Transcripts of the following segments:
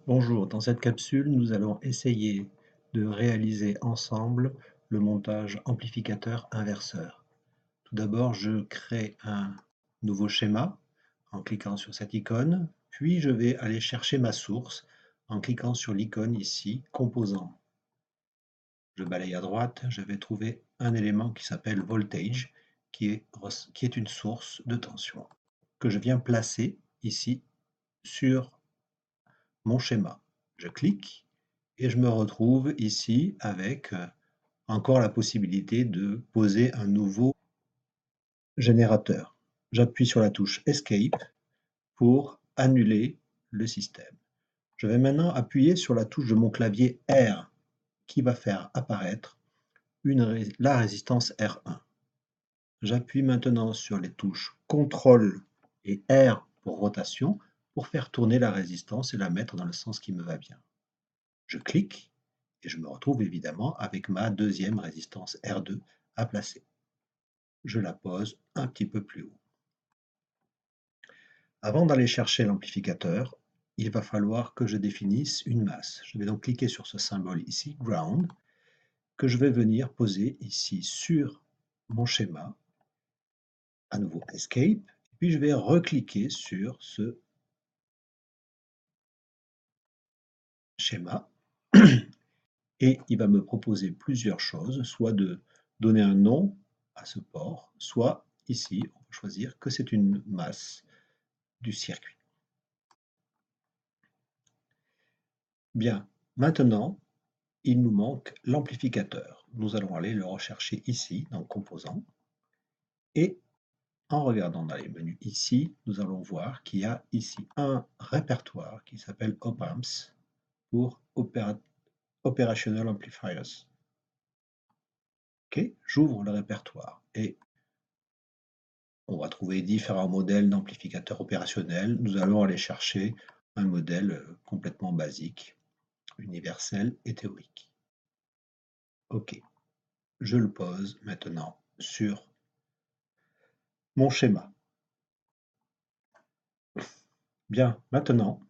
Bonjour, dans cette capsule, nous allons essayer de réaliser ensemble le montage amplificateur-inverseur. Tout d'abord, je crée un nouveau schéma en cliquant sur cette icône, puis je vais aller chercher ma source en cliquant sur l'icône ici, composant. Je balaye à droite, je vais trouver un élément qui s'appelle voltage, qui est une source de tension, que je viens placer ici sur mon schéma. Je clique et je me retrouve ici avec encore la possibilité de poser un nouveau générateur. J'appuie sur la touche Escape pour annuler le système. Je vais maintenant appuyer sur la touche de mon clavier R qui va faire apparaître la résistance R1. J'appuie maintenant sur les touches CTRL et R pour rotation pour faire tourner la résistance et la mettre dans le sens qui me va bien. Je clique et je me retrouve évidemment avec ma deuxième résistance R2 à placer. Je la pose un petit peu plus haut. Avant d'aller chercher l'amplificateur, il va falloir que je définisse une masse. Je vais donc cliquer sur ce symbole ici, Ground, que je vais venir poser ici sur mon schéma. À nouveau Escape, puis je vais recliquer sur ce schéma et il va me proposer plusieurs choses, soit de donner un nom à ce port, soit ici, on va choisir que c'est une masse du circuit. Bien, maintenant, il nous manque l'amplificateur. Nous allons aller le rechercher ici, dans Composants, et en regardant dans les menus ici, nous allons voir qu'il y a ici un répertoire qui s'appelle Op-Amps pour Operational Amplifiers. Ok, j'ouvre le répertoire et on va trouver différents modèles d'amplificateurs opérationnels. Nous allons aller chercher un modèle complètement basique, universel et théorique. Ok, je le pose maintenant sur mon schéma. Bien, maintenant,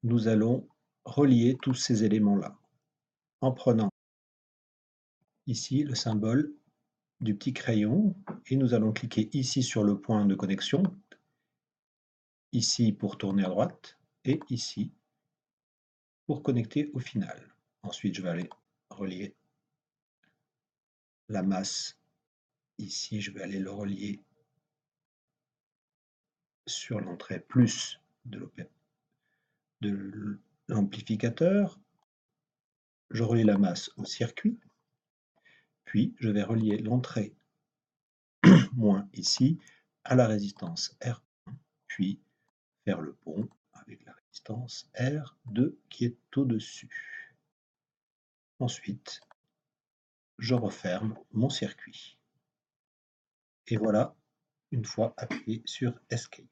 nous allons relier tous ces éléments-là en prenant ici le symbole du petit crayon et nous allons cliquer ici sur le point de connexion, ici pour tourner à droite et ici pour connecter au final. Ensuite, je vais aller relier la masse. Ici, je vais aller le relier sur l'entrée plus de l'amplificateur. Je relie la masse au circuit, puis je vais relier l'entrée moins ici à la résistance R1, puis faire le pont avec la résistance R2 qui est au-dessus. Ensuite, je referme mon circuit. Et voilà, une fois appuyé sur Escape.